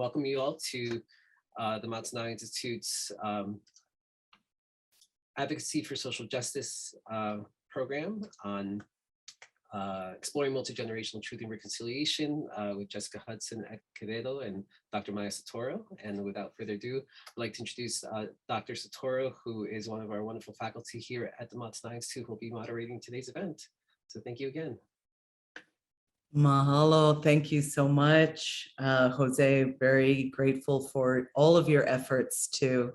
welcome you all to the Manoa Institute's Advocacy for Social Justice program on exploring multi-generational truth and reconciliation with Jessica Hudson, Ed Quevedo, and Dr. Maya Soetoro. And without further ado, I'd like to introduce Dr. Soetoro, who is one of our wonderful faculty here at the Manoa Institute, who will be moderating today's event. So thank you again. Mahalo, thank you so much, Jose. Very grateful for all of your efforts to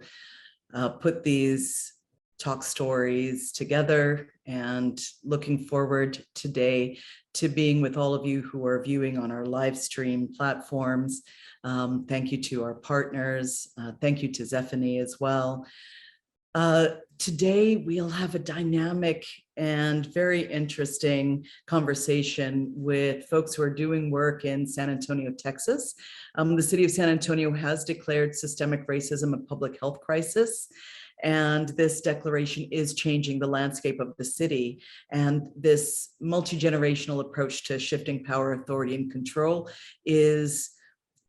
put these talk stories together, and looking forward today to being with all of you who are viewing on our live stream platforms. Thank you to our partners. Thank you to Zephanie as well. Today, we'll have a dynamic and very interesting conversation with folks who are doing work in San Antonio, Texas. The city of San Antonio has declared systemic racism a public health crisis, and this declaration is changing the landscape of the city. And this multi-generational approach to shifting power, authority, and control is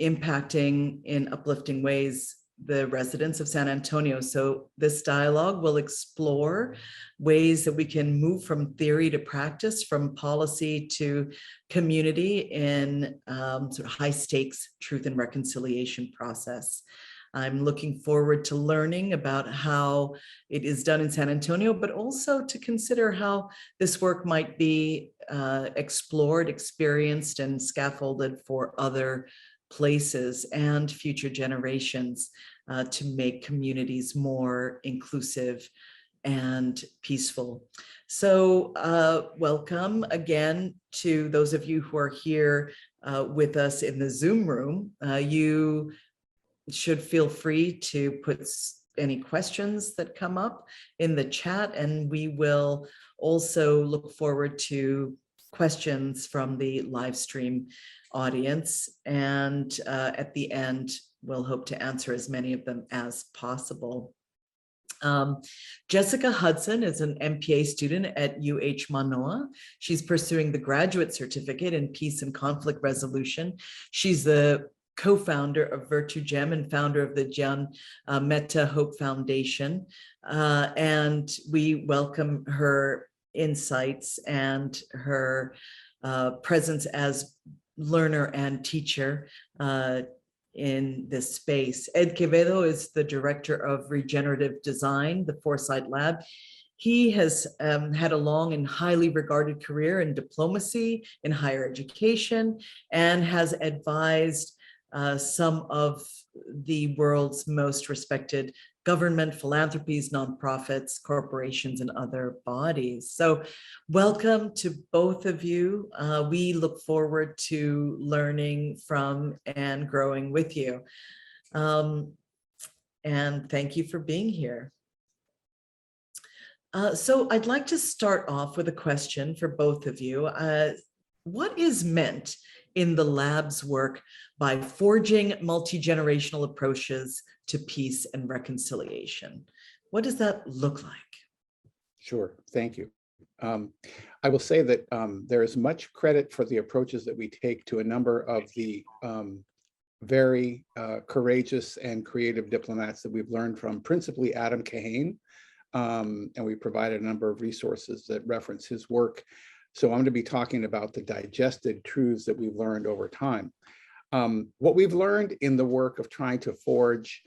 impacting in uplifting ways the residents of San Antonio. So this dialogue will explore ways that we can move from theory to practice, from policy to community in sort of high stakes truth and reconciliation process. I'm looking forward to learning about how it is done in San Antonio, but also to consider how this work might be explored, experienced, and scaffolded for other places and future generations to make communities more inclusive and peaceful. So welcome again to those of you who are here with us in the Zoom room. You should feel free to put any questions that come up in the chat, and we will also look forward to questions from the live stream audience. And at the end, we'll hope to answer as many of them as possible. Jessica Hudson is an MPA student at Manoa. She's pursuing the graduate certificate in peace and conflict resolution. She's the co-founder of Virtu and founder of the Jian Mehta Hope Foundation. And we welcome her insights and her presence as learner and teacher in this space. Ed Quevedo is the Director of Regenerative Design, the Foresight Lab. He has had a long and highly regarded career in diplomacy, in higher education, and has advised some of the world's most respected government, philanthropies, nonprofits, corporations, and other bodies. So welcome to both of you. We look forward to learning from and growing with you. And thank you for being here. So I'd like to start off with a question for both of you. What is meant in the lab's work by forging multi-generational approaches to peace and reconciliation? What does that look like? Sure, thank you. I will say that there is much credit for the approaches that we take to a number of the very courageous and creative diplomats that we've learned from, principally Adam Kahane, and we provided a number of resources that reference his work. So I'm going to be talking about the digested truths that we've learned over time. What we've learned in the work of trying to forge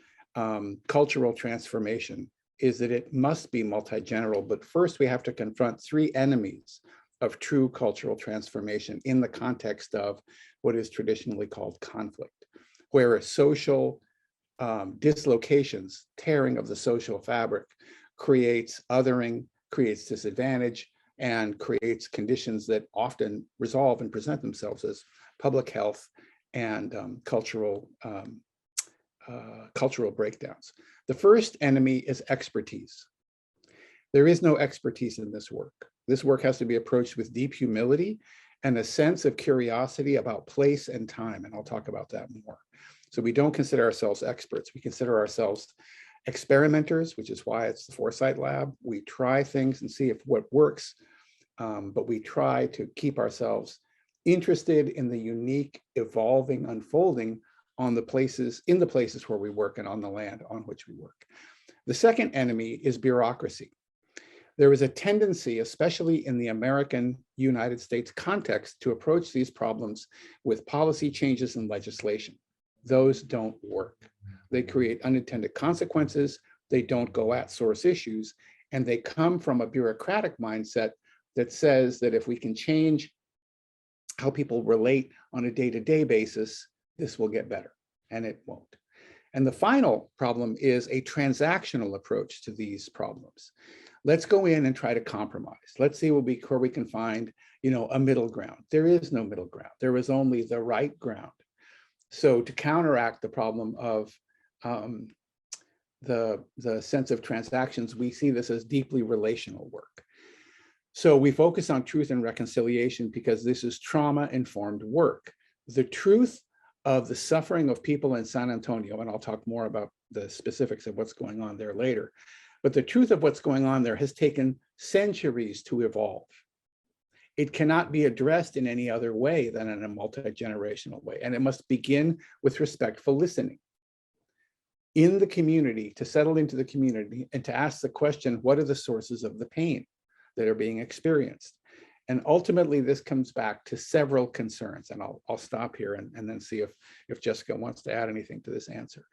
cultural transformation is that it must be multi-general, but first we have to confront three enemies of true cultural transformation in the context of what is traditionally called conflict, where social dislocations, tearing of the social fabric, creates othering, creates disadvantage, and creates conditions that often resolve and present themselves as public health and cultural breakdowns. The first enemy is expertise. There is no expertise in this work. This work has to be approached with deep humility and a sense of curiosity about place and time, and I'll talk about that more. So we don't consider ourselves experts. We consider ourselves experimenters, which is why it's the Foresight Lab. We try things and see if what works, but we try to keep ourselves interested in the unique, evolving, unfolding in the places where we work and on the land on which we work. The second enemy is bureaucracy. There is a tendency, especially in the American United States context, to approach these problems with policy changes and legislation. Those don't work. They create unintended consequences. They don't go at source issues, and they come from a bureaucratic mindset that says that if we can change how people relate on a day-to-day basis, this will get better, and it won't. And the final problem is a transactional approach to these problems. Let's go in and try to compromise. Let's see where we can find, a middle ground. There is no middle ground. There is only the right ground. So to counteract the problem of the sense of transactions, we see this as deeply relational work. So we focus on truth and reconciliation because this is trauma-informed work. The truth of the suffering of people in San Antonio, and I'll talk more about the specifics of what's going on there later, but the truth of what's going on there has taken centuries to evolve. It cannot be addressed in any other way than in a multi-generational way, and it must begin with respectful listening in the community, to settle into the community and to ask the question, what are the sources of the pain that are being experienced? And ultimately, this comes back to several concerns, and I'll stop here and then see if Jessica wants to add anything to this answer.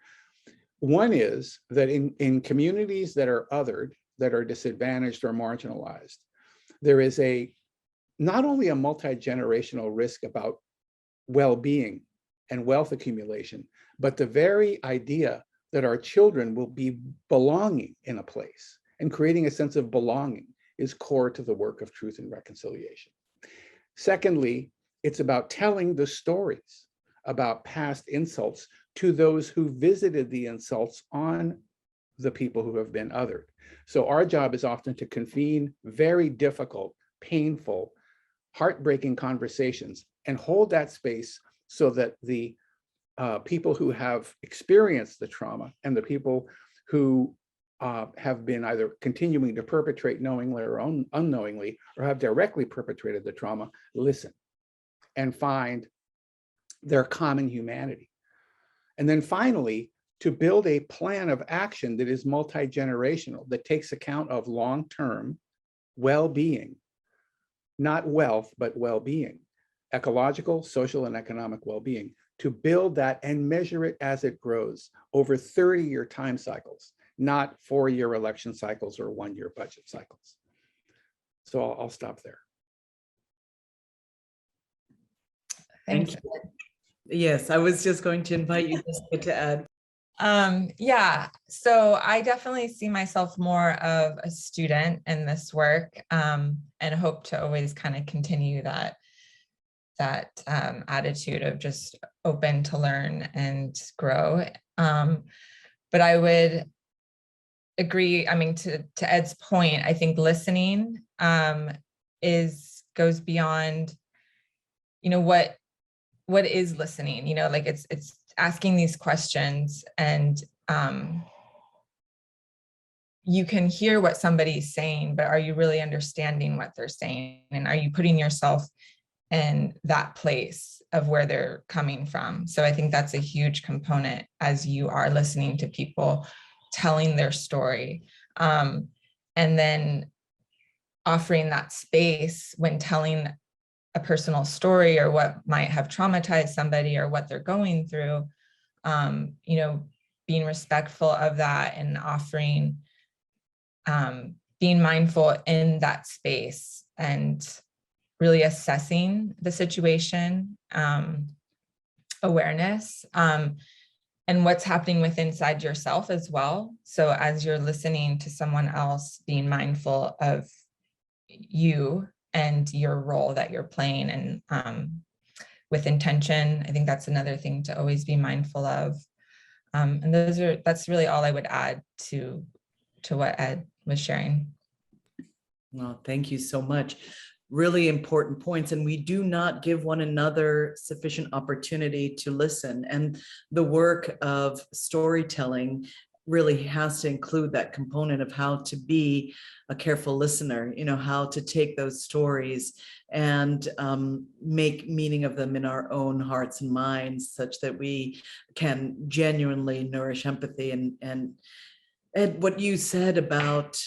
One is that in communities that are othered, that are disadvantaged or marginalized, there is not only a multi-generational risk about well-being and wealth accumulation, but the very idea that our children will be belonging in a place, and creating a sense of belonging is core to the work of truth and reconciliation. Secondly, it's about telling the stories about past insults to those who visited the insults on the people who have been othered. So our job is often to convene very difficult, painful, heartbreaking conversations and hold that space so that the people who have experienced the trauma and the people who have been either continuing to perpetrate knowingly or unknowingly, or have directly perpetrated the trauma, listen and find their common humanity. And then finally, to build a plan of action that is multi-generational, that takes account of long-term well-being, not wealth, but well-being, ecological, social, and economic well-being, to build that and measure it as it grows over 30-year time cycles, not 4-year election cycles or 1-year budget cycles. So I'll stop there. Thank you. Yes, I was just going to invite you Jessica, to add. Yeah, so I definitely see myself more of a student in this work, and hope to always kind of continue that attitude of just open to learn and grow. But I would agree, I mean, to Ed's point, I think listening goes beyond, what is listening, like it's asking these questions, and you can hear what somebody's saying, but are you really understanding what they're saying? And are you putting yourself in that place of where they're coming from? So I think that's a huge component as you are listening to people telling their story. And then offering that space when telling a personal story or what might have traumatized somebody or what they're going through, being respectful of that and offering, being mindful in that space and really assessing the situation, awareness, and what's happening within inside yourself as well. So as you're listening to someone else, being mindful of you and your role that you're playing, and with intention. I think that's another thing to always be mindful of. And that's really all I would add to what Ed was sharing. Well, thank you so much. Really important points, and we do not give one another sufficient opportunity to listen. And the work of storytelling really has to include that component of how to be a careful listener, how to take those stories and make meaning of them in our own hearts and minds such that we can genuinely nourish empathy. And Ed, what you said about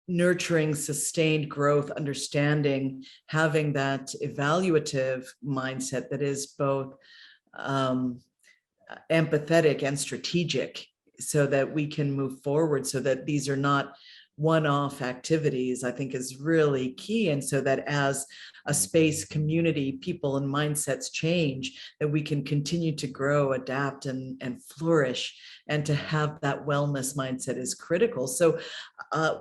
nurturing sustained growth, understanding, having that evaluative mindset that is both empathetic and strategic, so that we can move forward, so that these are not one-off activities, I think is really key. And so that as a space, community, people and mindsets change, that we can continue to grow, adapt, and flourish, and to have that wellness mindset is critical. So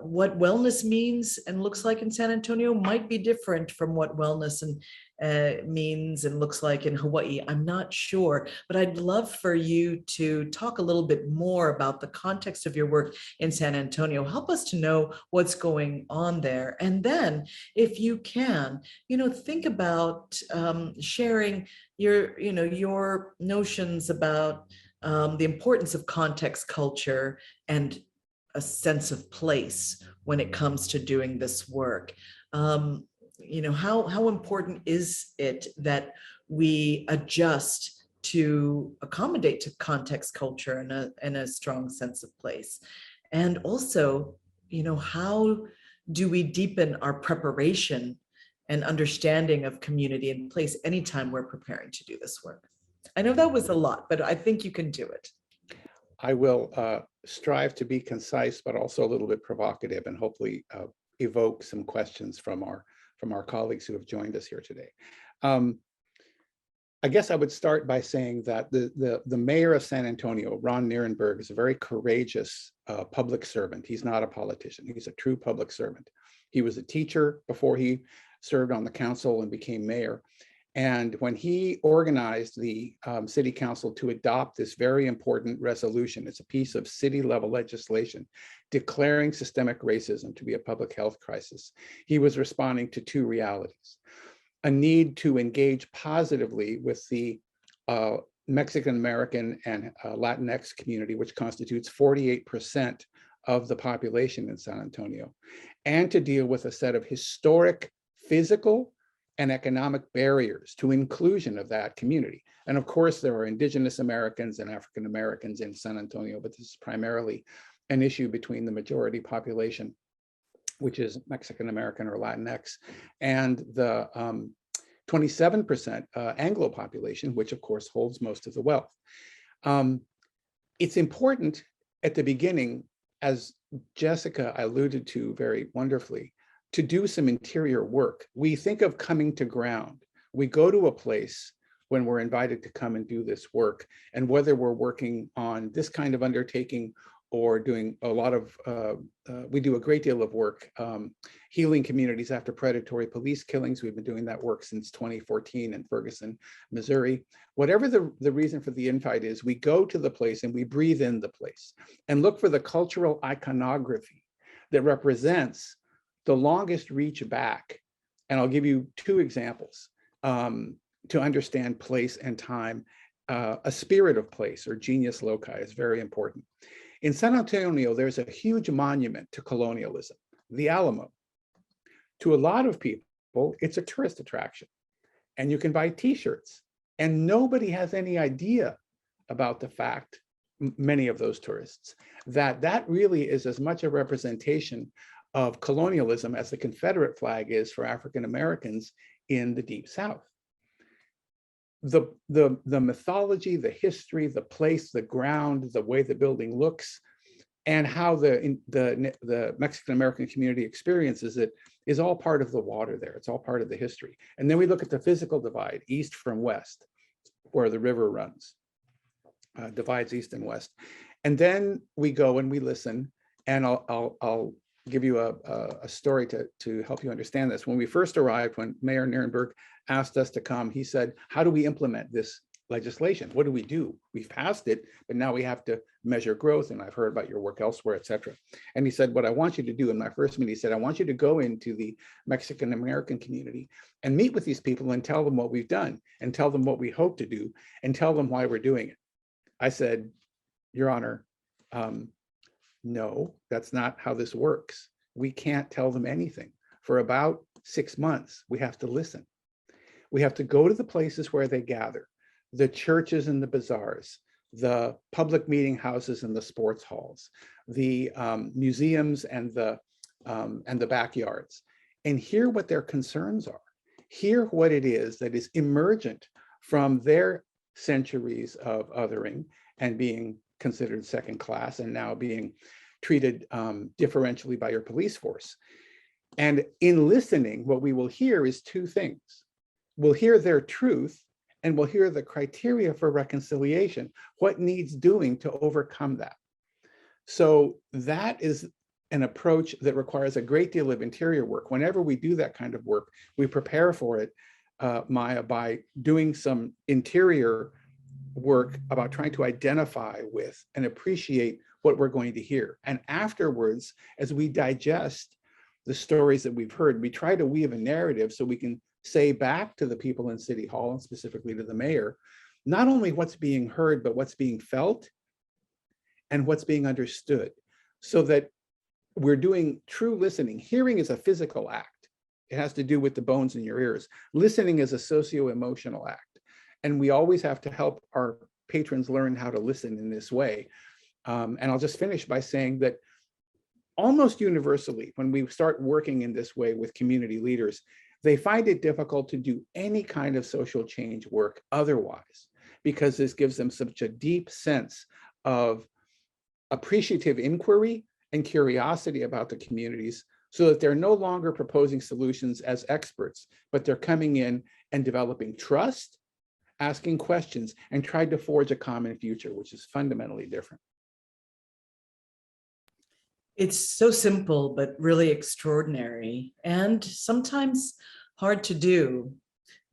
what wellness means and looks like in San Antonio might be different from what wellness means and looks like in Hawaii. I'm not sure, but I'd love for you to talk a little bit more about the context of your work in San Antonio. Help us to know what's going on there. And then if you can, think about sharing your notions about the importance of context, culture, and a sense of place when it comes to doing this work. How important is it that we adjust to accommodate to context, culture, and a strong sense of place? And also, how do we deepen our preparation and understanding of community and place anytime we're preparing to do this work? I know that was a lot, but I think you can do it. I will strive to be concise, but also a little bit provocative, and hopefully evoke some questions from our colleagues who have joined us here today. I guess I would start by saying that the mayor of San Antonio, Ron Nierenberg, is a very courageous public servant. He's not a politician. He's a true public servant. He was a teacher before he served on the council and became mayor. And when he organized the city council to adopt this very important resolution, it's a piece of city level legislation declaring systemic racism to be a public health crisis, he was responding to two realities: a need to engage positively with the Mexican American and Latinx community, which constitutes 48% of the population in San Antonio, and to deal with a set of historic physical and economic barriers to inclusion of that community. And of course, there are Indigenous Americans and African Americans in San Antonio, but this is primarily an issue between the majority population, which is Mexican American or Latinx, and the 27% Anglo population, which of course holds most of the wealth. It's important at the beginning, as Jessica alluded to very wonderfully, to do some interior work. We think of coming to ground. We go to a place when we're invited to come and do this work, and whether we're working on this kind of undertaking or doing a lot of, we do a great deal of work healing communities after predatory police killings. We've been doing that work since 2014 in Ferguson, Missouri. Whatever the reason for the invite is, we go to the place and we breathe in the place and look for the cultural iconography that represents the longest reach back. And I'll give you two examples to understand place and time. A spirit of place, or genius loci, is very important. In San Antonio, there's a huge monument to colonialism, the Alamo. To a lot of people, it's a tourist attraction, and you can buy t-shirts, and nobody has any idea about the fact, many of those tourists, that really is as much a representation of colonialism as the Confederate flag is for African Americans in the Deep South. The mythology, the history, the place, the ground, the way the building looks, and how the Mexican American community experiences it is all part of the water there. It's all part of the history. And then we look at the physical divide, east from west, where the river runs, divides east and west. And then we go and we listen, and I'll give you a story to help you understand this. When we first arrived, when Mayor Nierenberg asked us to come, he said, how do we implement this legislation? What do we do? We've passed it, but now we have to measure growth, and I've heard about your work elsewhere, et cetera. And he said, what I want you to do, in my first meeting, he said, I want you to go into the Mexican American community and meet with these people and tell them what we've done, and tell them what we hope to do, and tell them why we're doing it. I said, Your Honor, No, that's not how this works. We can't tell them anything. For about 6 months, we have to listen. We have to go to the places where they gather, the churches and the bazaars, the public meeting houses and the sports halls, the museums and the backyards, and hear what their concerns are. Hear what it is that is emergent from their centuries of othering and being considered second class and now being treated differentially by your police force. And in listening, what we will hear is two things. We'll hear their truth and we'll hear the criteria for reconciliation, what needs doing to overcome that. So that is an approach that requires a great deal of interior work. Whenever we do that kind of work, we prepare for it, Maya, by doing some interior work about trying to identify with and appreciate what we're going to hear. And afterwards, as we digest the stories that we've heard, we try to weave a narrative so we can say back to the people in City Hall, and specifically to the mayor, not only what's being heard, but what's being felt and what's being understood, so that we're doing true listening. Hearing is a physical act. It has to do with the bones in your ears. Listening is a socio-emotional act. And we always have to help our patrons learn how to listen in this way. And I'll just finish by saying that almost universally, when we start working in this way with community leaders, they find it difficult to do any kind of social change work otherwise, because this gives them such a deep sense of appreciative inquiry and curiosity about the communities, so that they're no longer proposing solutions as experts, but they're coming in and developing trust, asking questions, and trying to forge a common future, which is fundamentally different. It's so simple, but really extraordinary, and sometimes hard to do,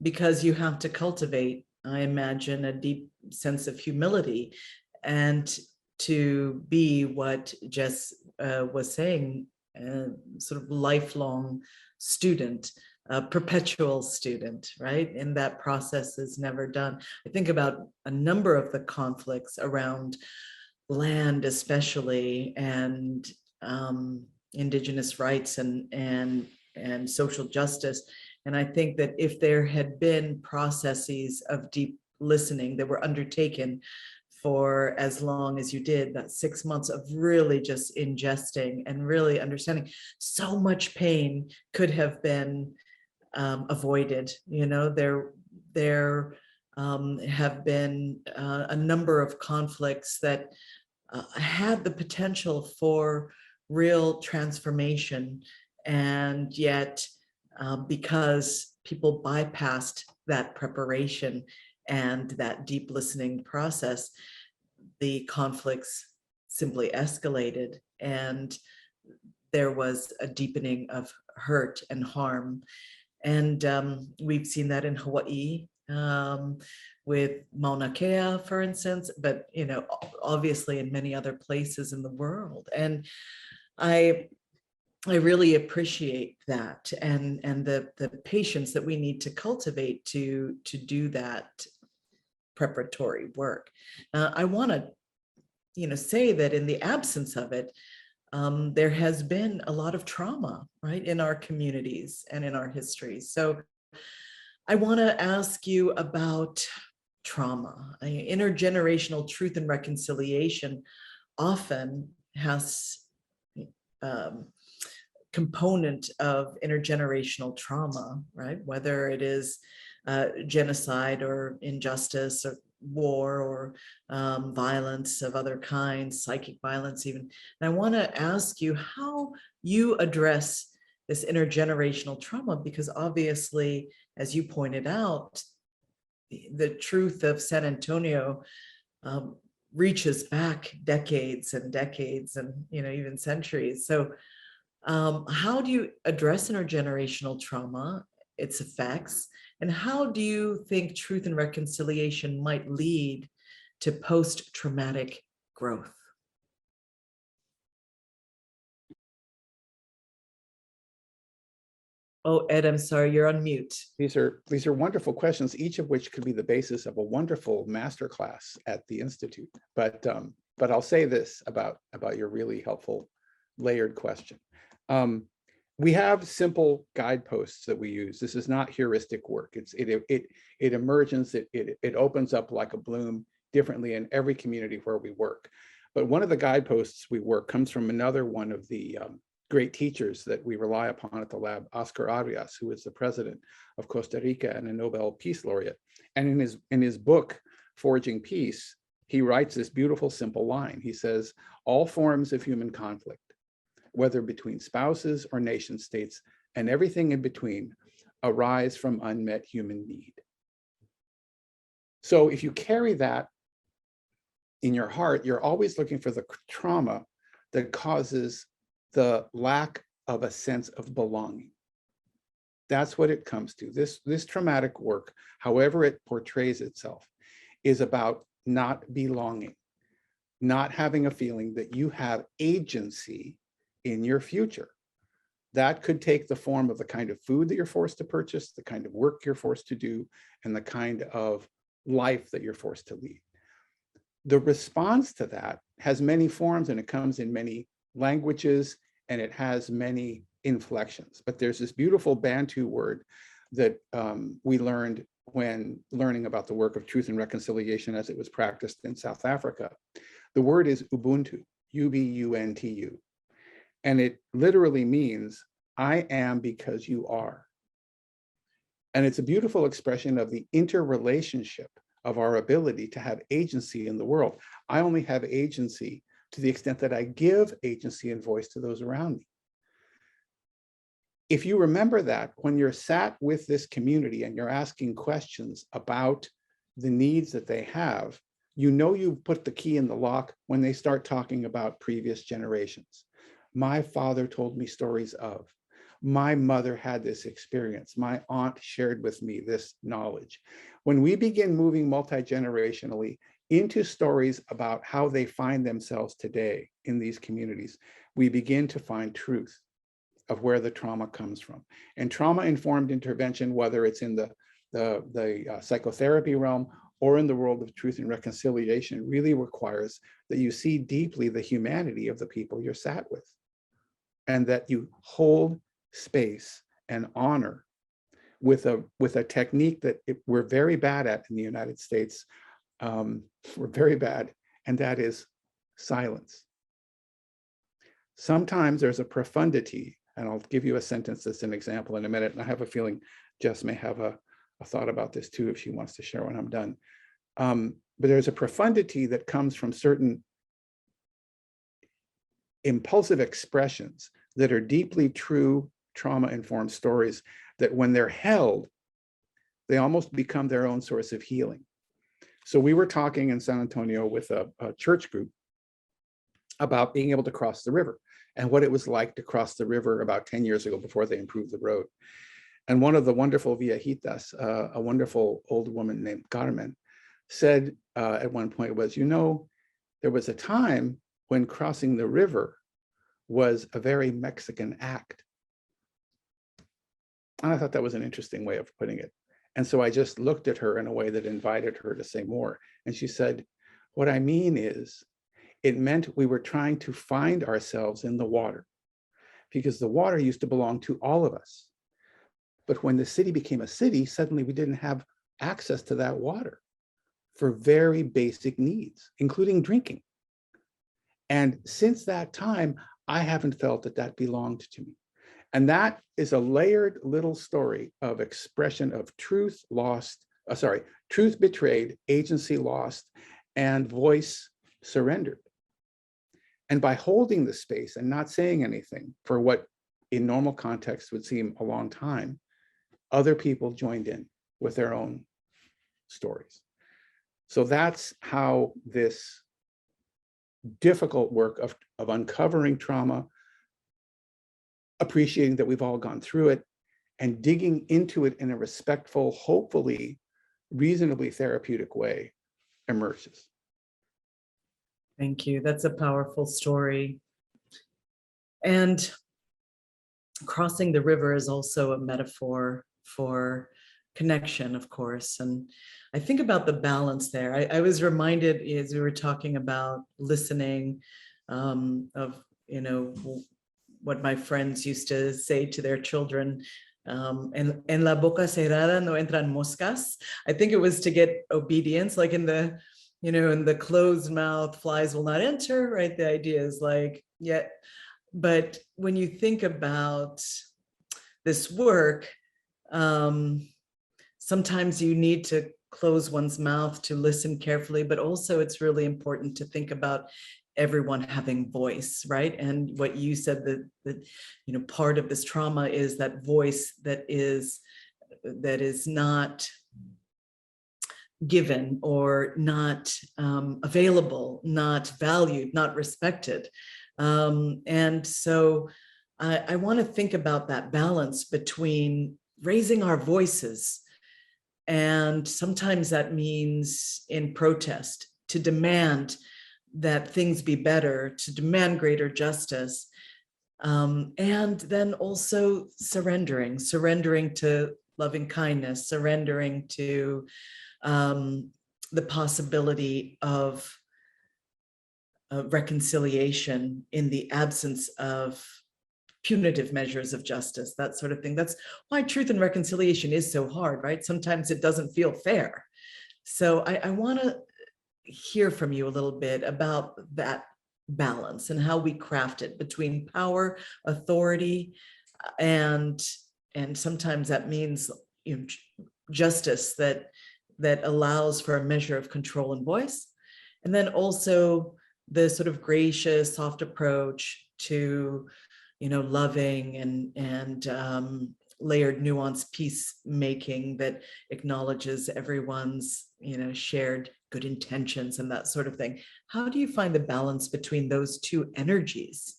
because you have to cultivate, I imagine, a deep sense of humility, and to be what Jess was saying, sort of lifelong student, a perpetual student, right? And that process is never done. I think about a number of the conflicts around land, especially, and Indigenous rights and social justice. And I think that if there had been processes of deep listening that were undertaken for as long as you did, that 6 months of really just ingesting and really understanding, so much pain could have been avoided. You know, there have been a number of conflicts that had the potential for real transformation, and yet because people bypassed that preparation and that deep listening process, the conflicts simply escalated, and there was a deepening of hurt and harm. And we've seen that in Hawaii with Mauna Kea, for instance, but you know, obviously in many other places in the world. And I really appreciate that, and the patience that we need to cultivate to do that preparatory work. I want to, say that in the absence of it, there has been a lot of trauma, right, in our communities and in our histories. So I want to ask you about trauma. Intergenerational truth and reconciliation often has component of intergenerational trauma, right? Whether it is genocide or injustice or war or violence of other kinds, psychic violence even. And I want to ask you how you address this intergenerational trauma, because obviously, as you pointed out, the truth of San Antonio reaches back decades and decades and, even centuries. So how do you address intergenerational trauma, its effects, and how do you think truth and reconciliation might lead to post-traumatic growth? Oh, Ed, I'm sorry, you're on mute. These are wonderful questions, each of which could be the basis of a wonderful masterclass at the Institute. But but I'll say this about your really helpful layered question. We have simple guideposts that we use. This is not heuristic work. It emerges, it opens up like a bloom differently in every community where we work. But one of the guideposts we work comes from another one of the great teachers that we rely upon at the lab, Oscar Arias, who is the president of Costa Rica and a Nobel Peace Laureate. And in his book, Forging Peace, he writes this beautiful, simple line. He says, all forms of human conflict, whether between spouses or nation states and everything in between, arise from unmet human need. So if you carry that in your heart, you're always looking for the trauma that causes the lack of a sense of belonging. That's what it comes to. This traumatic work, however it portrays itself, is about not belonging, not having a feeling that you have agency in your future. That could take the form of the kind of food that you're forced to purchase, the kind of work you're forced to do, and the kind of life that you're forced to lead. The response to that has many forms, and it comes in many languages, and it has many inflections. But there's this beautiful Bantu word that we learned when learning about the work of truth and reconciliation as it was practiced in South Africa. The word is Ubuntu, U-B-U-N-T-U. And it literally means, I am because you are. And it's a beautiful expression of the interrelationship of our ability to have agency in the world. I only have agency to the extent that I give agency and voice to those around me. If you remember that when you're sat with this community and you're asking questions about the needs that they have, you know you've put the key in the lock when they start talking about previous generations. My father told me stories of, my mother had this experience, my aunt shared with me this knowledge. When we begin moving multi-generationally into stories about how they find themselves today in these communities, we begin to find truth of where the trauma comes from. And trauma-informed intervention, whether it's in the psychotherapy realm or in the world of truth and reconciliation, really requires that you see deeply the humanity of the people you're sat with, and that you hold space and honor with a technique that we're very bad at in the United States. We're very bad, and that is silence. Sometimes there's a profundity, and I'll give you a sentence that's an example in a minute, and I have a feeling Jess may have a thought about this too if she wants to share when I'm done. But there's a profundity that comes from certain impulsive expressions that are deeply true trauma-informed stories that when they're held, they almost become their own source of healing. So we were talking in San Antonio with a church group about being able to cross the river and what it was like to cross the river about 10 years ago before they improved the road. And one of the wonderful viejitas, a wonderful old woman named Carmen, said at one point was, you know, there was a time when crossing the river was a very Mexican act. And I thought that was an interesting way of putting it. And so I just looked at her in a way that invited her to say more. And she said, what I mean is, it meant we were trying to find ourselves in the water, because the water used to belong to all of us. But when the city became a city, suddenly we didn't have access to that water for very basic needs, including drinking. And since that time, I haven't felt that that belonged to me. And that is a layered little story of expression of truth lost, truth betrayed, agency lost, and voice surrendered. And by holding the space and not saying anything for what in normal context would seem a long time, other people joined in with their own stories. So that's how this difficult work of uncovering trauma, appreciating that we've all gone through it, and digging into it in a respectful, hopefully reasonably therapeutic way emerges. Thank you. That's a powerful story. And crossing the river is also a metaphor for connection, of course. And I think about the balance there. I was reminded as we were talking about listening of, what my friends used to say to their children, en la boca cerrada no entran moscas. I think it was to get obedience, like in the closed mouth, flies will not enter, right? The idea is like, yeah. But when you think about this work, sometimes you need to close one's mouth to listen carefully, but also it's really important to think about everyone having voice, right? And what you said, that part of this trauma is that voice that is not given or not available, not valued, not respected. And so I want to think about that balance between raising our voices, and sometimes that means in protest, to demand that things be better, to demand greater justice, and then also surrendering to loving kindness, surrendering to the possibility of reconciliation in the absence of punitive measures of justice, that sort of thing. That's why truth and reconciliation is so hard, right? Sometimes it doesn't feel fair. So I want to hear from you a little bit about that balance and how we craft it between power, authority, and sometimes that means justice that allows for a measure of control and voice, and then also the sort of gracious, soft approach to loving and layered, nuanced peacemaking that acknowledges everyone's shared good intentions and that sort of thing. How do you find the balance between those two energies?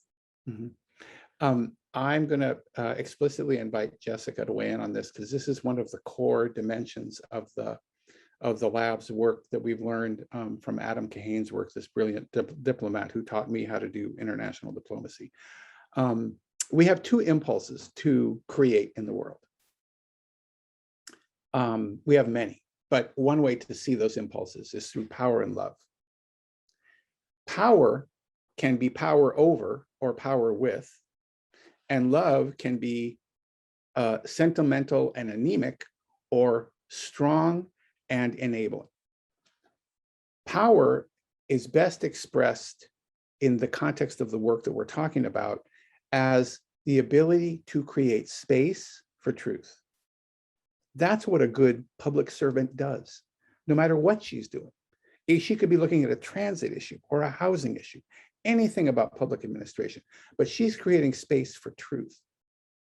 Mm-hmm. I'm going to explicitly invite Jessica to weigh in on this, because this is one of the core dimensions of the lab's work that we've learned from Adam Kahane's work, this brilliant diplomat who taught me how to do international diplomacy. We have two impulses to create in the world. We have many, but one way to see those impulses is through power and love. Power can be power over or power with, and love can be sentimental and anemic or strong and enabling. Power is best expressed in the context of the work that we're talking about as the ability to create space for truth. That's what a good public servant does, no matter what she's doing. She could be looking at a transit issue or a housing issue, anything about public administration, but she's creating space for truth.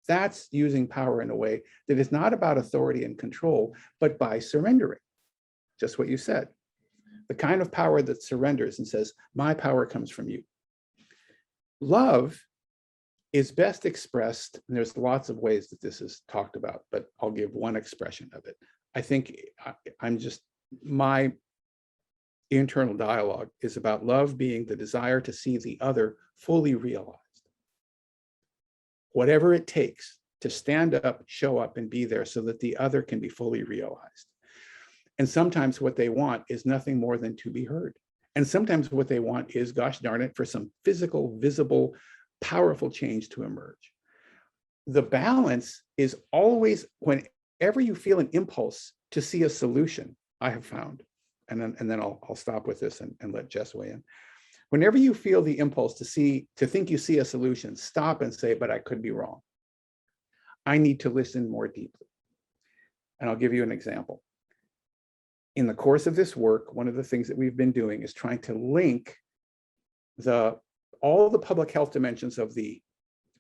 That's using power in a way that is not about authority and control, but by surrendering. Just what you said. The kind of power that surrenders and says, my power comes from you. Love is best expressed, and there's lots of ways that this is talked about, but I'll give one expression of it. I think my internal dialogue is about love being the desire to see the other fully realized. Whatever it takes to stand up, show up, and be there so that the other can be fully realized. And sometimes what they want is nothing more than to be heard. And sometimes what they want is, gosh darn it, for some physical, visible, powerful change to emerge. The balance is always, whenever you feel an impulse to see a solution, I have found, and then I'll stop with this and let Jess weigh in. Whenever you feel the impulse to think you see a solution, stop and say, but I could be wrong. I need to listen more deeply. And I'll give you an example. In the course of this work, one of the things that we've been doing is trying to link all the public health dimensions of the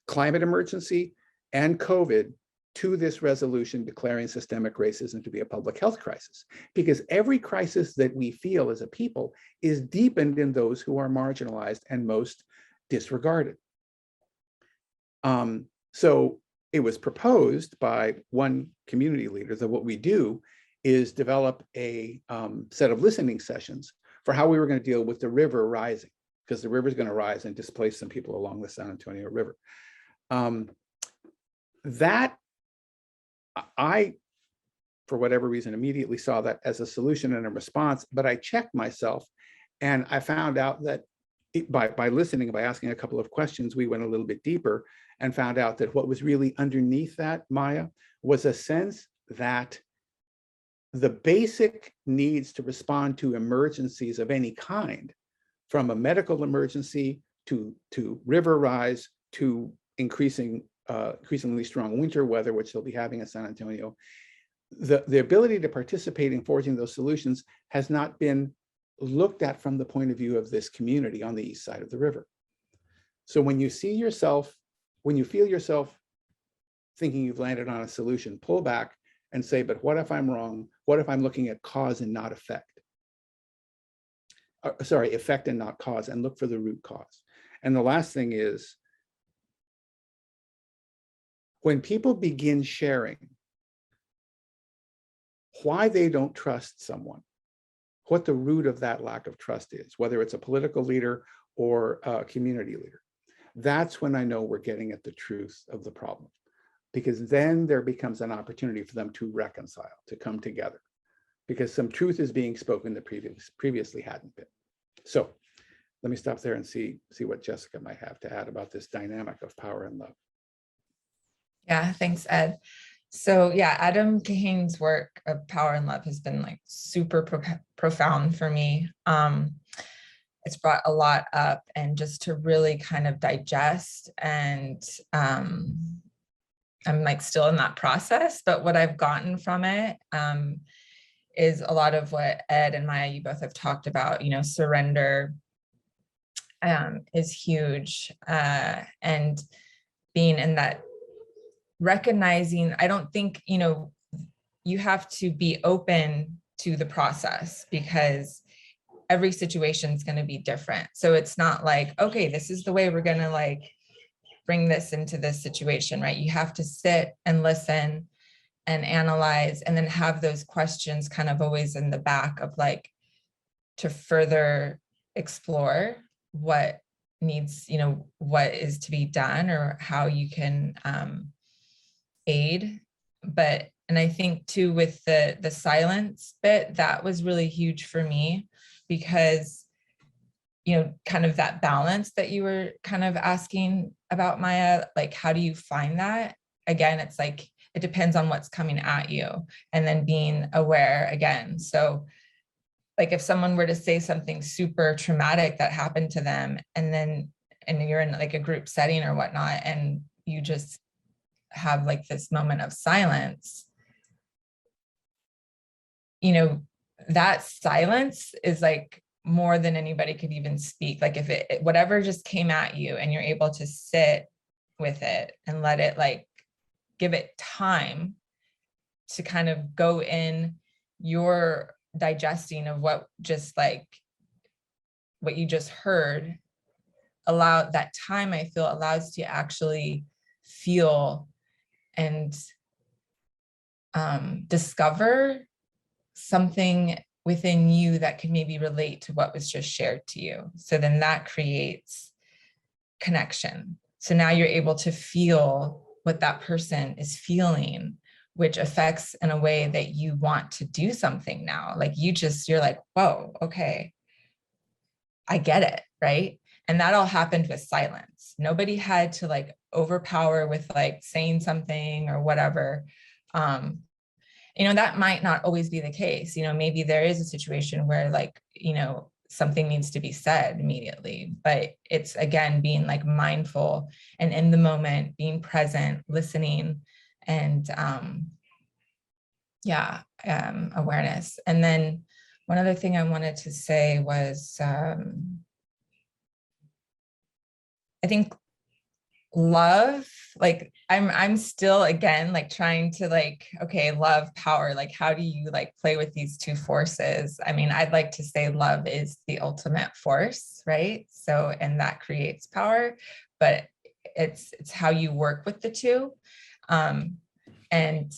climate emergency and COVID to this resolution declaring systemic racism to be a public health crisis. Because every crisis that we feel as a people is deepened in those who are marginalized and most disregarded. So it was proposed by one community leader that what we do is develop a set of listening sessions for how we were going to deal with the river rising, because the river is going to rise and displace some people along the San Antonio River. That I for whatever reason, immediately saw that as a solution and a response, but I checked myself and I found out that by listening, by asking a couple of questions, we went a little bit deeper and found out that what was really underneath that, Maya, was a sense that the basic needs to respond to emergencies of any kind, from a medical emergency to river rise to increasingly strong winter weather, which they'll be having in San Antonio, the ability to participate in forging those solutions has not been looked at from the point of view of this community on the east side of the river. So when you feel yourself thinking you've landed on a solution, pull back and say, but what if I'm wrong? What if I'm looking at cause and not effect? Sorry, effect and not cause, and look for the root cause. And the last thing is, when people begin sharing why they don't trust someone, what the root of that lack of trust is, whether it's a political leader or a community leader, that's when I know we're getting at the truth of the problem. Because then there becomes an opportunity for them to reconcile, to come together, because some truth is being spoken that previously hadn't been. So let me stop there and see what Jessica might have to add about this dynamic of power and love. Yeah, thanks, Ed. So yeah, Adam Kahane's work of Power and Love has been like super profound for me. It's brought a lot up, and just to really kind of digest, and I'm like still in that process, but what I've gotten from it is a lot of what Ed and Maya, you both have talked about. Surrender is huge, and being in that, recognizing, I don't think, you have to be open to the process, because every situation is going to be different. So it's not like, okay, this is the way we're going to like bring this into this situation, right? You have to sit and listen and analyze, and then have those questions kind of always in the back of like, to further explore what needs, what is to be done, or how you can aid. And I think too, with the silence bit, that was really huge for me, because kind of that balance that you were kind of asking about, Maya, like, how do you find that? Again, it's like, it depends on what's coming at you, and then being aware again. So like, if someone were to say something super traumatic that happened to them, and you're in like a group setting or whatnot, and you just have like this moment of silence, that silence is like more than anybody could even speak. Like, if it whatever just came at you, and you're able to sit with it and let it, like, give it time to kind of go in your digesting of what you just heard, allow that time, I feel, allows you to actually feel and discover something within you that can maybe relate to what was just shared to you. So then that creates connection. So now you're able to feel what that person is feeling, which affects in a way that you want to do something now. Like, you're like, whoa, okay, I get it, right? And that all happened with silence. Nobody had to like overpower with like saying something or whatever. That might not always be the case. Maybe there is a situation where like, something needs to be said immediately, but it's, again, being like mindful and in the moment, being present, listening, and awareness. And then one other thing I wanted to say was, I think love, like, I'm still, again, like trying to like, okay, love, power, like, how do you like play with these two forces? I mean, I'd like to say love is the ultimate force, right? So, and that creates power, but it's how you work with the two, and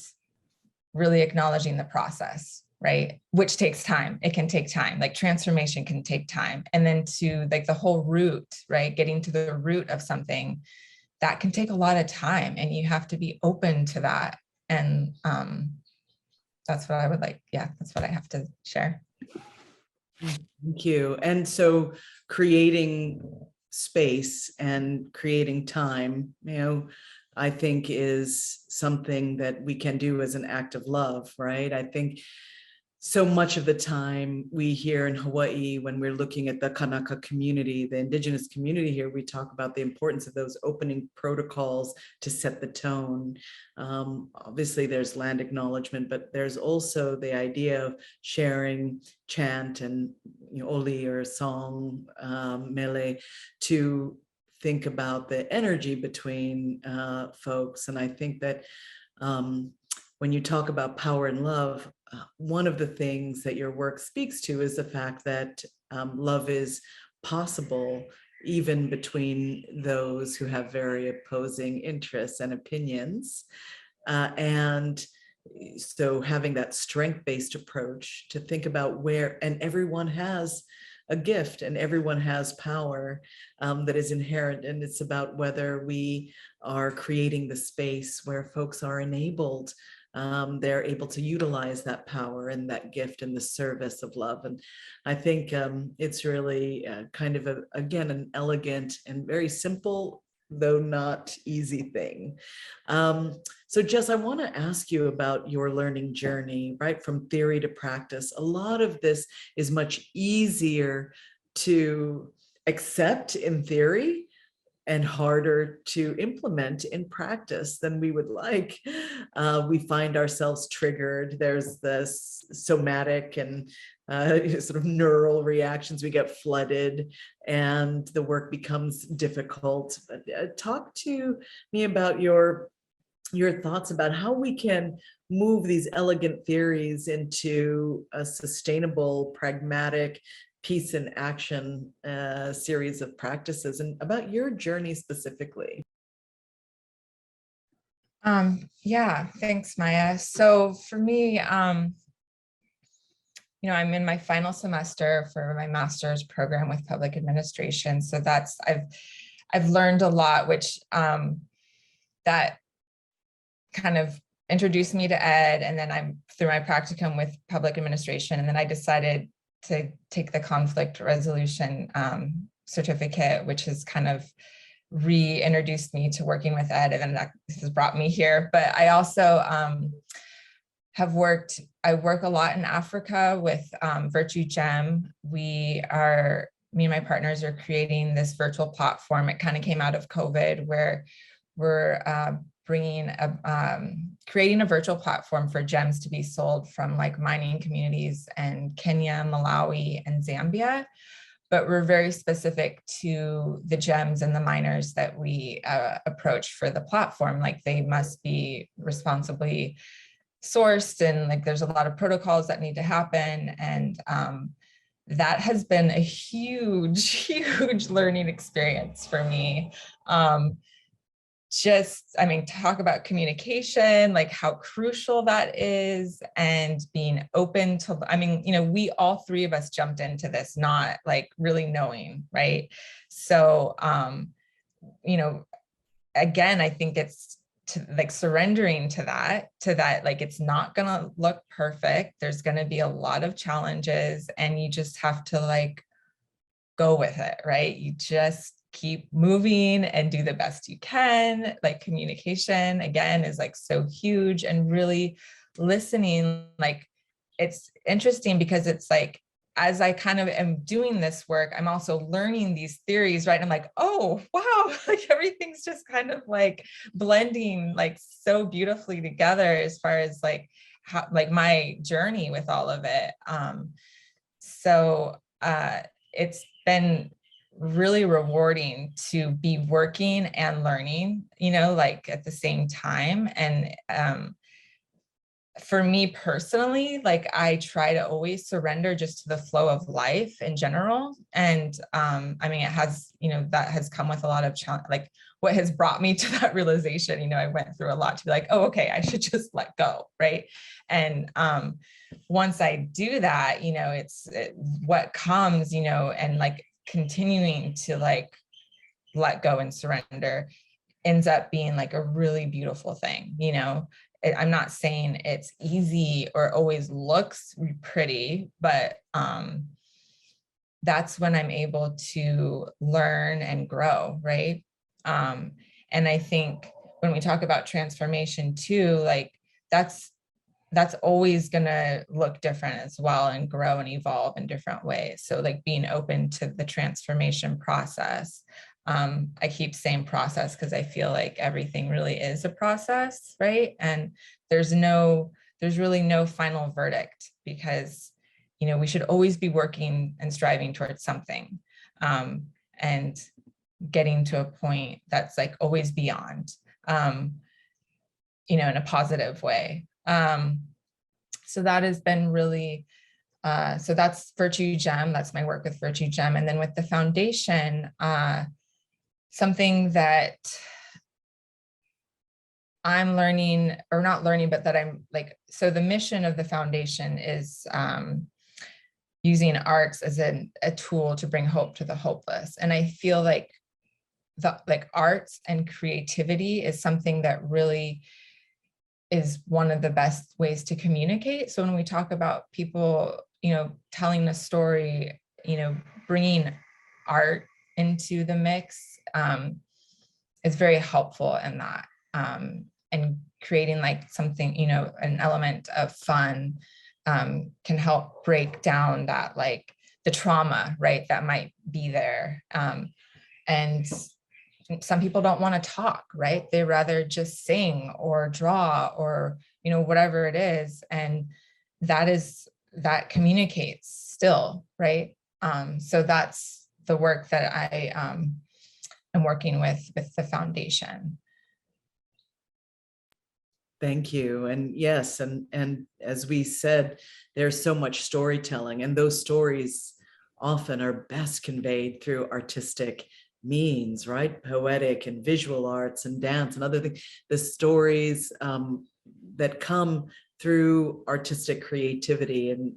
really acknowledging the process, right? Which takes time. It can take time. Like, transformation can take time. And then to like the whole root, right? Getting to the root of something, that can take a lot of time, and you have to be open to that. And that's what I would like. Yeah, that's what I have to share. Thank you. And so creating space and creating time, I think is something that we can do as an act of love, right? I think so much of the time we hear in Hawaii, when we're looking at the Kanaka community, the indigenous community here, we talk about the importance of those opening protocols to set the tone. Obviously there's land acknowledgement, but there's also the idea of sharing chant and oli or song, mele, to think about the energy between folks. And I think that when you talk about power and love, one of the things that your work speaks to is the fact that love is possible even between those who have very opposing interests and opinions. And so having that strength-based approach to think about where, and everyone has a gift and everyone has power that is inherent, and it's about whether we are creating the space where folks are enabled, they're able to utilize that power and that gift in the service of love. And I think it's really kind of again, an elegant and very simple, though not easy thing. So Jess, I want to ask you about your learning journey, right? From theory to practice. A lot of this is much easier to accept in theory and harder to implement in practice than we would like. We find ourselves triggered. There's this somatic and sort of neural reactions. We get flooded and the work becomes difficult. Talk to me about your thoughts about how we can move these elegant theories into a sustainable, pragmatic, peace and action series of practices, and about your journey specifically. Yeah, thanks, Maya. So for me, I'm in my final semester for my master's program with public administration. So that's, I've learned a lot, which that kind of introduced me to Ed, and then I'm through my practicum with public administration, and then I decided to take the conflict resolution certificate, which has kind of reintroduced me to working with Ed, and that has brought me here. But I also I work a lot in Africa with Virtu Gem. Me and my partners are creating this virtual platform. It kind of came out of COVID, where we're creating a virtual platform for gems to be sold from like mining communities in Kenya, Malawi, and Zambia. But we're very specific to the gems and the miners that we approach for the platform. Like, they must be responsibly sourced, and like there's a lot of protocols that need to happen. And that has been a huge learning experience for me. Talk about communication, like how crucial that is, and being open to, we all three of us jumped into this not like really knowing, right? So, again, I think it's surrendering to that, like, it's not gonna look perfect. There's gonna be a lot of challenges, and you just have to like go with it, right? You just keep moving and do the best you can. Like, communication again is like so huge, and really listening. Like, it's interesting because it's like, as I kind of am doing this work, I'm also learning these theories, right? I'm like, oh, wow, like everything's just kind of like blending like so beautifully together as far as like how, like my journey with all of it. It's been really rewarding to be working and learning, like at the same time. And for me personally, like, I try to always surrender just to the flow of life in general. And it has, that has come with a lot of challenge. Like, what has brought me to that realization, I went through a lot to be like, oh, okay, I should just let go, right? And once I do that, what comes, and like continuing to like let go and surrender ends up being like a really beautiful thing. I'm not saying it's easy or always looks pretty, but that's when I'm able to learn and grow, right? And I think when we talk about transformation too, like that's always gonna look different as well and grow and evolve in different ways. So like being open to the transformation process. I keep saying process because I feel like everything really is a process, right? And there's really no final verdict, because we should always be working and striving towards something, and getting to a point that's like always beyond, in a positive way. So that has been really, so that's Virtu Gem. That's my work with Virtu Gem. And then with the foundation, something that I'm learning, or not learning, but that I'm like, so the mission of the foundation is using arts as a tool to bring hope to the hopeless. And I feel like arts and creativity is something that really is one of the best ways to communicate. So when we talk about people, telling a story, bringing art into the mix, is very helpful in that, and creating like something, an element of fun, can help break down that, like the trauma, right, that might be there. And some people don't want to talk, right? They rather just sing or draw or, whatever it is. And that communicates still, right? So that's the work that I am working with the foundation. Thank you. And yes, and as we said, there's so much storytelling, and those stories often are best conveyed through artistic means, right? Poetic and visual arts and dance and other things. The stories that come through artistic creativity and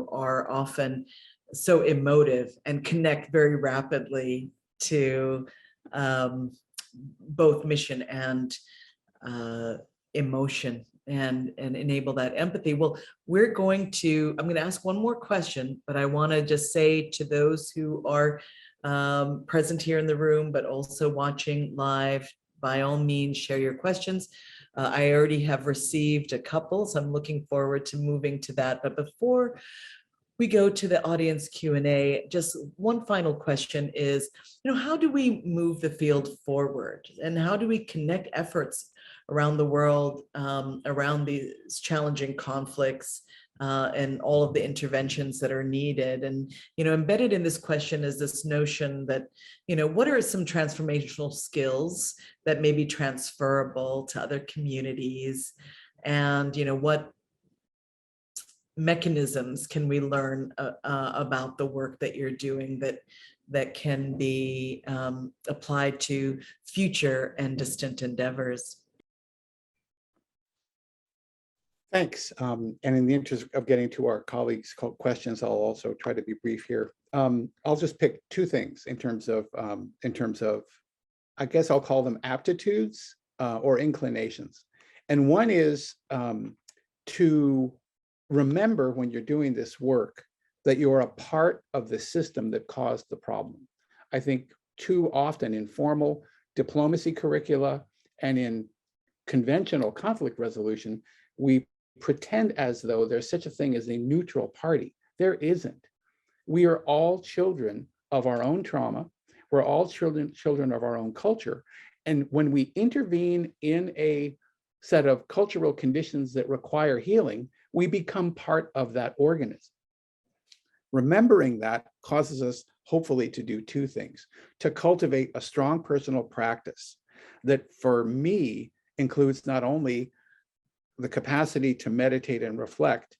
are often so emotive and connect very rapidly to both mission and emotion, and enable that empathy. Well, I'm going to ask one more question, but I want to just say to those who are present here in the room, but also watching live, by all means, share your questions. I already have received a couple, so I'm looking forward to moving to that. But before we go to the audience Q&A, just one final question is, how do we move the field forward? And how do we connect efforts around the world, around these challenging conflicts, and all of the interventions that are needed? And, embedded in this question is this notion that, what are some transformational skills that may be transferable to other communities? And, what mechanisms can we learn about the work that you're doing that can be applied to future and distant endeavors? Thanks. And in the interest of getting to our colleagues' questions, I'll also try to be brief here. I'll just pick two things in terms of, I guess I'll call them aptitudes or inclinations. And one is to remember when you're doing this work that you're a part of the system that caused the problem. I think too often in formal diplomacy curricula and in conventional conflict resolution, we pretend as though there's such a thing as a neutral party. There isn't. We are all children of our own trauma. We're all children of our own culture. And when we intervene in a set of cultural conditions that require healing, we become part of that organism. Remembering that causes us, hopefully, to do two things: to cultivate a strong personal practice that, for me, includes not only the capacity to meditate and reflect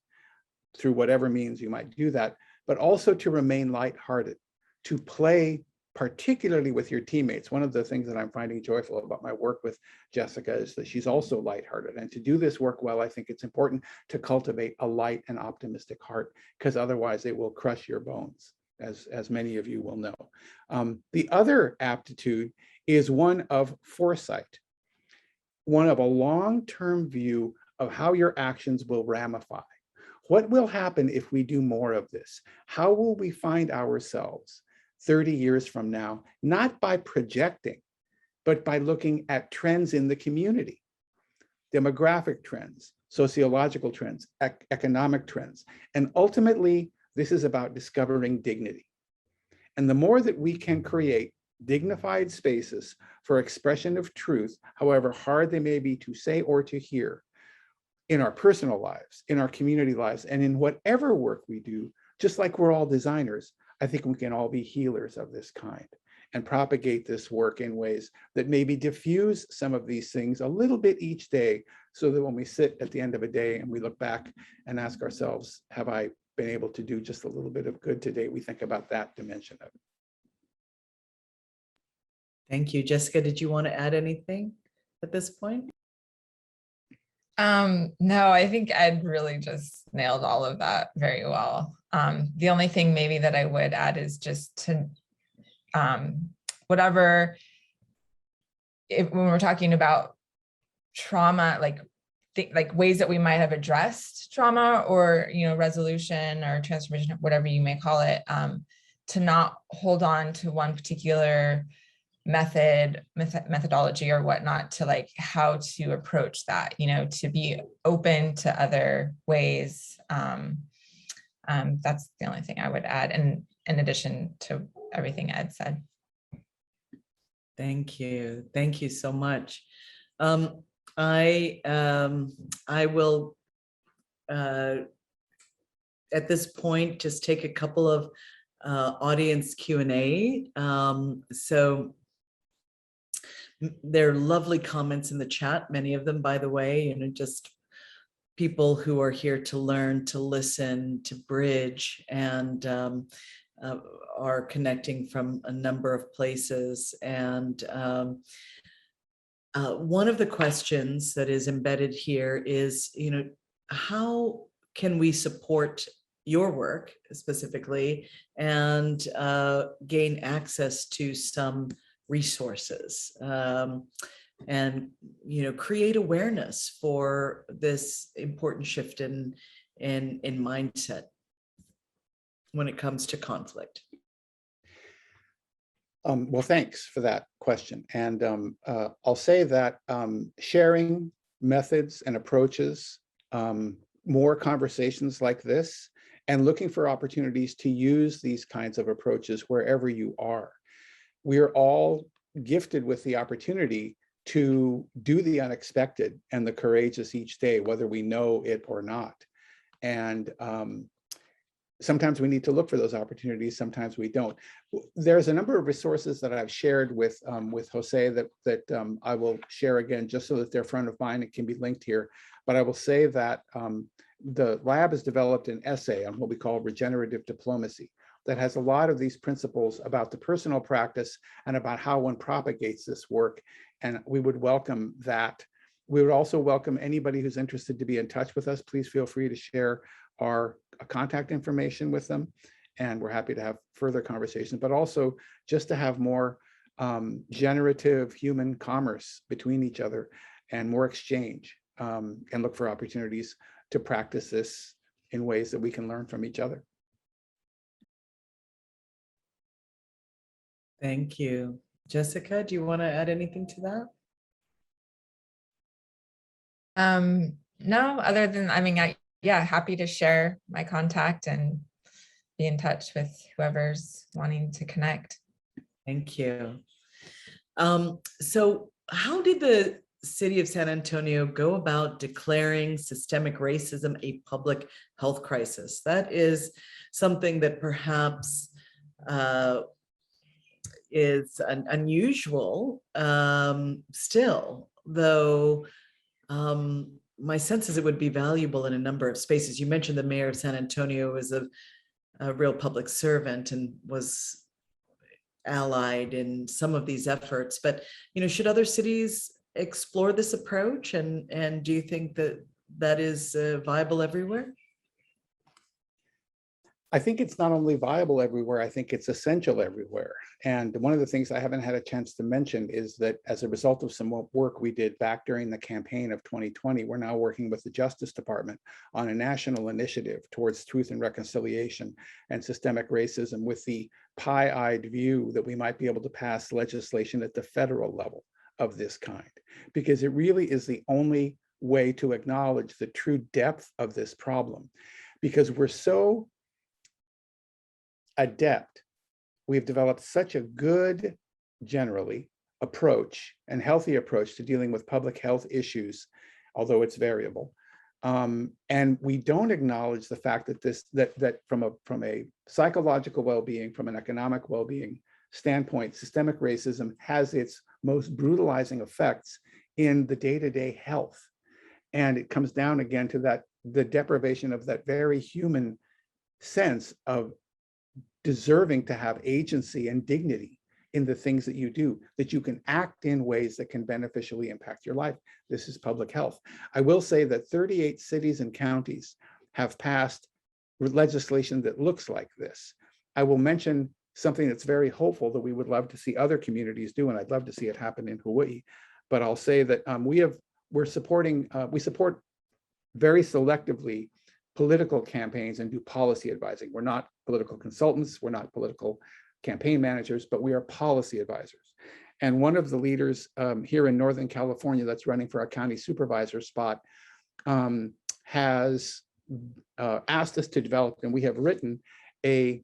through whatever means you might do that, but also to remain lighthearted, to play particularly with your teammates. One of the things that I'm finding joyful about my work with Jessica is that she's also lighthearted. And to do this work well, I think it's important to cultivate a light and optimistic heart, because otherwise it will crush your bones, as many of you will know. The other aptitude is one of foresight. one of a long-term view of how your actions will ramify. What will happen if we do more of this? How will we find ourselves 30 years from now, not by projecting, but by looking at trends in the community, demographic trends, sociological trends, economic trends. And ultimately, this is about discovering dignity. And the more that we can create dignified spaces for expression of truth, however hard they may be to say or to hear, in our personal lives, in our community lives, and in whatever work we do, just like we're all designers, I think we can all be healers of this kind and propagate this work in ways that maybe diffuse some of these things a little bit each day, so that when we sit at the end of a day and we look back and ask ourselves, have I been able to do just a little bit of good today? We think about that dimension of it. Thank you. Jessica, did you want to add anything at this point? No, I think Ed really just nailed all of that very well. The only thing maybe that I would add is just to whatever, when we're talking about trauma, like ways that we might have addressed trauma, or resolution or transformation, whatever you may call it, to not hold on to one particular methodology or whatnot, to like how to approach that, to be open to other ways. That's the only thing I would add, and in addition to everything Ed said. Thank you. Thank you so much. I will at this point just take a couple of audience Q&A. So there are lovely comments in the chat, many of them, by the way, just people who are here to learn, to listen, to bridge, and are connecting from a number of places. And one of the questions that is embedded here is, how can we support your work specifically and gain access to some resources and create awareness for this important shift in mindset when it comes to conflict? Well, thanks for that question. And I'll say that sharing methods and approaches, more conversations like this, and looking for opportunities to use these kinds of approaches wherever you are. We're all gifted with the opportunity to do the unexpected and the courageous each day, whether we know it or not. And sometimes we need to look for those opportunities, sometimes we don't. There's a number of resources that I've shared with Jose that I will share again, just so that they're front of mind. It can be linked here. But I will say that the lab has developed an essay on what we call regenerative diplomacy that has a lot of these principles about the personal practice and about how one propagates this work. And we would welcome that. We would also welcome anybody who's interested to be in touch with us. Please feel free to share our contact information with them. And we're happy to have further conversations, but also just to have more generative human commerce between each other and more exchange, and look for opportunities to practice this in ways that we can learn from each other. Thank you. Jessica, do you want to add anything to that? No, other than, yeah, happy to share my contact and be in touch with whoever's wanting to connect. Thank you. So how did the city of San Antonio go about declaring systemic racism a public health crisis? That is something that perhaps is unusual still, though my sense is it would be valuable in a number of spaces. You mentioned the mayor of San Antonio is a real public servant and was allied in some of these efforts, but should other cities explore this approach, and do you think that is viable everywhere? I think it's not only viable everywhere, I think it's essential everywhere. And one of the things I haven't had a chance to mention is that as a result of some work we did back during the campaign of 2020, we're now working with the Justice Department on a national initiative towards truth and reconciliation and systemic racism, with the pie-eyed view that we might be able to pass legislation at the federal level of this kind, because it really is the only way to acknowledge the true depth of this problem, because we're so adept. We've developed such a good, generally, approach and healthy approach to dealing with public health issues, although it's variable. And we don't acknowledge the fact that that from a psychological well-being, from an economic well-being standpoint, systemic racism has its most brutalizing effects in the day-to-day health. And it comes down again to that, the deprivation of that very human sense of deserving to have agency and dignity in the things that you do, that you can act in ways that can beneficially impact your life. This is public health. I will say that 38 cities and counties have passed legislation that looks like this. I will mention something that's very hopeful that we would love to see other communities do, and I'd love to see it happen in Hawaii. But I'll say that we support very selectively political campaigns and do policy advising. We're not political consultants, we're not political campaign managers, but we are policy advisors. And one of the leaders here in Northern California that's running for a county supervisor spot has asked us to develop, and we have written a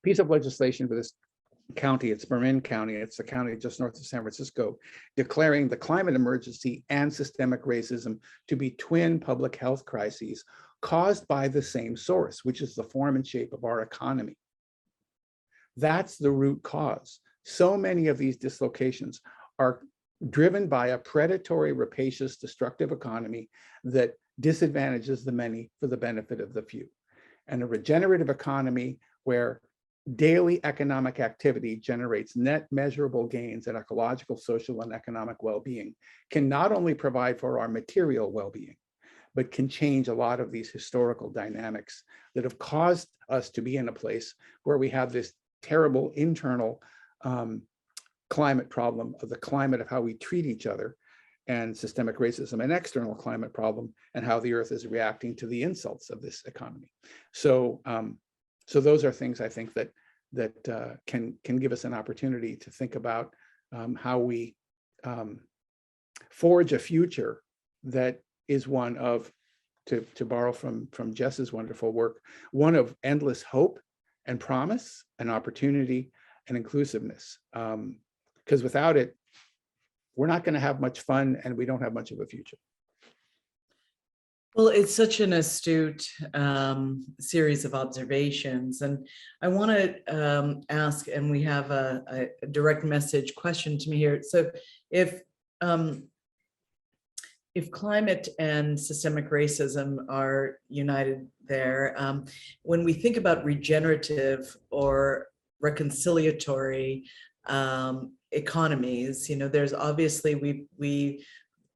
piece of legislation for this county. It's Marin County. It's the county just north of San Francisco, declaring the climate emergency and systemic racism to be twin public health crises caused by the same source, which is the form and shape of our economy. That's the root cause. So many of these dislocations are driven by a predatory, rapacious, destructive economy that disadvantages the many for the benefit of the few. And a regenerative economy where daily economic activity generates net measurable gains in ecological, social, and economic well-being can not only provide for our material well-being, but can change a lot of these historical dynamics that have caused us to be in a place where we have this terrible internal climate problem of the climate of how we treat each other, and systemic racism, an external climate problem, and how the earth is reacting to the insults of this economy. So those are things I think that can give us an opportunity to think about how we forge a future that is one of, to borrow from Jess's wonderful work, one of endless hope and promise and opportunity and inclusiveness. Because without it, we're not going to have much fun, and we don't have much of a future. Well, it's such an astute series of observations, and I want to ask, and we have a direct message question to me here. So if climate and systemic racism are united there, when we think about regenerative or reconciliatory economies, you know, there's obviously we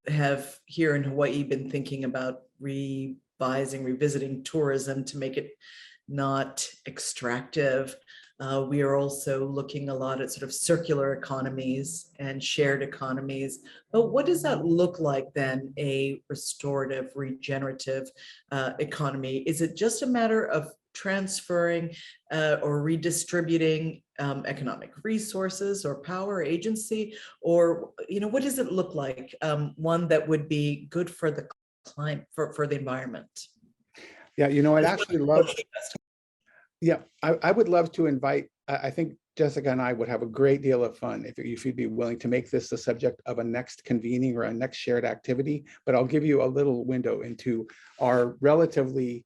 have here in Hawaii been thinking about revisiting tourism to make it not extractive. We are also looking a lot at sort of circular economies and shared economies. But what does that look like then, a restorative, regenerative economy? Is it just a matter of transferring or redistributing economic resources or power, agency, or, you know, what does it look like? One that would be good for the climate, for the environment. Yeah, you know, I'd actually love. Yeah, I would love to invite. I think Jessica and I would have a great deal of fun if you'd be willing to make this the subject of a next convening or a next shared activity. But I'll give you a little window into our relatively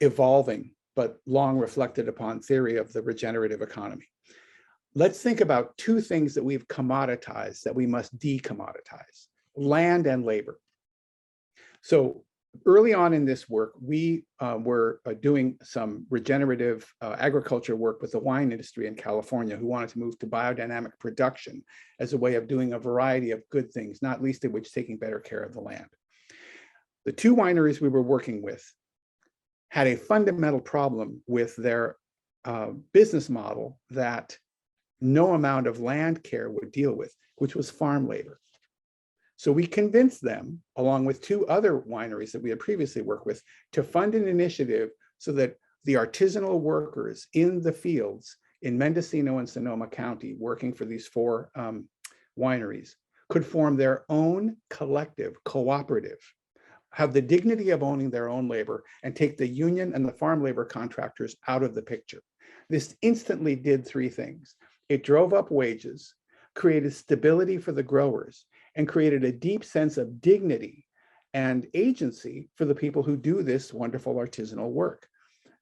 evolving but long reflected upon theory of the regenerative economy. Let's think about two things that we've commoditized that we must decommoditize: land and labor. So early on in this work, we were doing some regenerative agriculture work with the wine industry in California, who wanted to move to biodynamic production as a way of doing a variety of good things, not least of which taking better care of the land. The two wineries we were working with had a fundamental problem with their business model that no amount of land care would deal with, which was farm labor. So we convinced them, along with 2 other wineries that we had previously worked with, to fund an initiative so that the artisanal workers in the fields in Mendocino and Sonoma County, working for these 4 wineries, could form their own collective, cooperative, have the dignity of owning their own labor, and take the union and the farm labor contractors out of the picture. This instantly did 3 things. It drove up wages, created stability for the growers, and created a deep sense of dignity and agency for the people who do this wonderful artisanal work.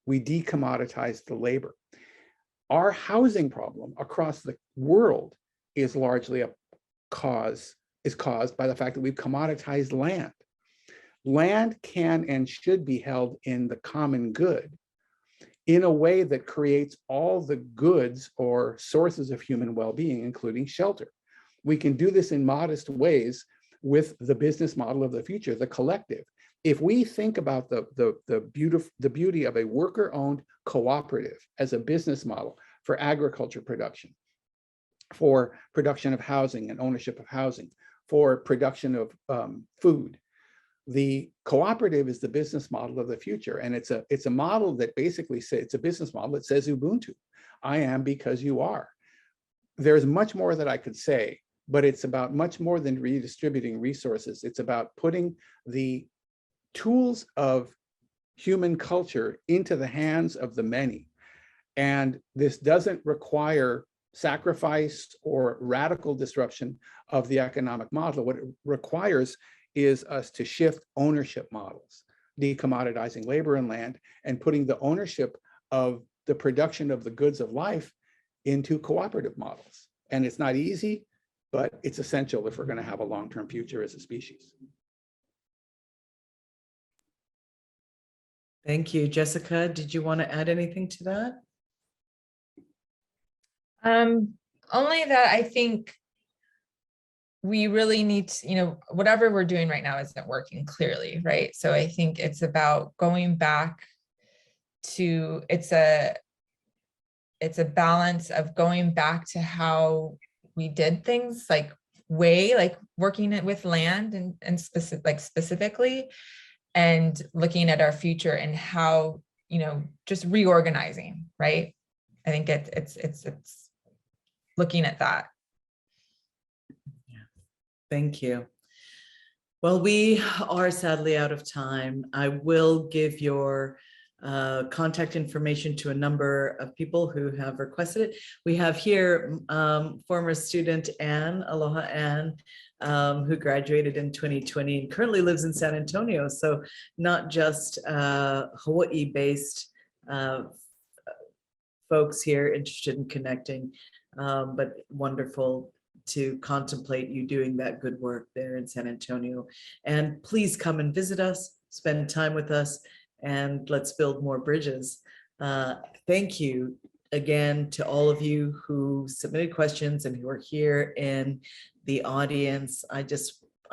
We decommoditized the labor. Our housing problem across the world is largely caused by the fact that we've commoditized land. Land can and should be held in the common good in a way that creates all the goods or sources of human well-being, including shelter. We can do this in modest ways with the business model of the future, the collective. If we think about the beauty of a worker-owned cooperative as a business model for agriculture production, for production of housing and ownership of housing, for production of food, the cooperative is the business model of the future. And it's a model that basically says, it's a business model that says Ubuntu. I am because you are. There's much more that I could say, but it's about much more than redistributing resources. It's about putting the tools of human culture into the hands of the many. And this doesn't require sacrifice or radical disruption of the economic model. What it requires is us to shift ownership models, decommoditizing labor and land, and putting the ownership of the production of the goods of life into cooperative models. And it's not easy, but it's essential if we're going to have a long-term future as a species. Thank you. Jessica, did you want to add anything to that? Only that I think we really need to, whatever we're doing right now isn't working clearly, right? So I think it's about going back to, it's a balance of going back to how we did things, like working it with land and specifically, and looking at our future and how, just reorganizing, right? I think it's looking at that. Thank you. Well, we are sadly out of time. I will give your contact information to a number of people who have requested it. We have here former student Anne, aloha Anne, who graduated in 2020 and currently lives in San Antonio. So not just Hawaii-based folks here interested in connecting, but wonderful to contemplate you doing that good work there in San Antonio. And please come and visit us, spend time with us, and let's build more bridges. Thank you again to all of you who submitted questions and who are here in the audience. I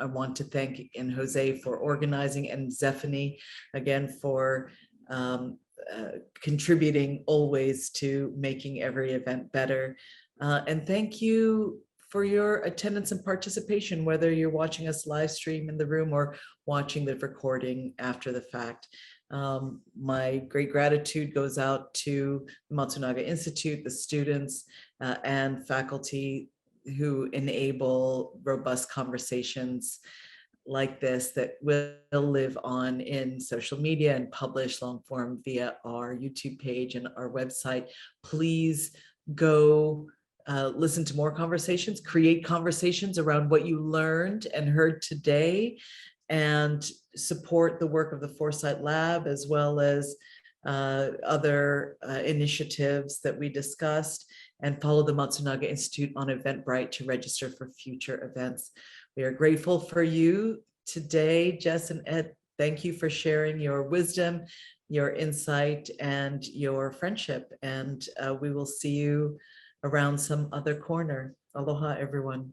want to thank Jose for organizing, and Zephanie again for contributing always to making every event better. And thank you for your attendance and participation, whether you're watching us live stream in the room or watching the recording after the fact. My great gratitude goes out to the Matsunaga Institute, the students and faculty who enable robust conversations like this that will live on in social media and publish long form via our YouTube page and our website. Please go listen to more conversations, create conversations around what you learned and heard today, and support the work of the Foresight Lab as well as other initiatives that we discussed, and follow the Matsunaga Institute on Eventbrite to register for future events. We are grateful for you today, Jess and Ed. Thank you for sharing your wisdom, your insight, and your friendship. And we will see you around some other corner. Aloha, everyone.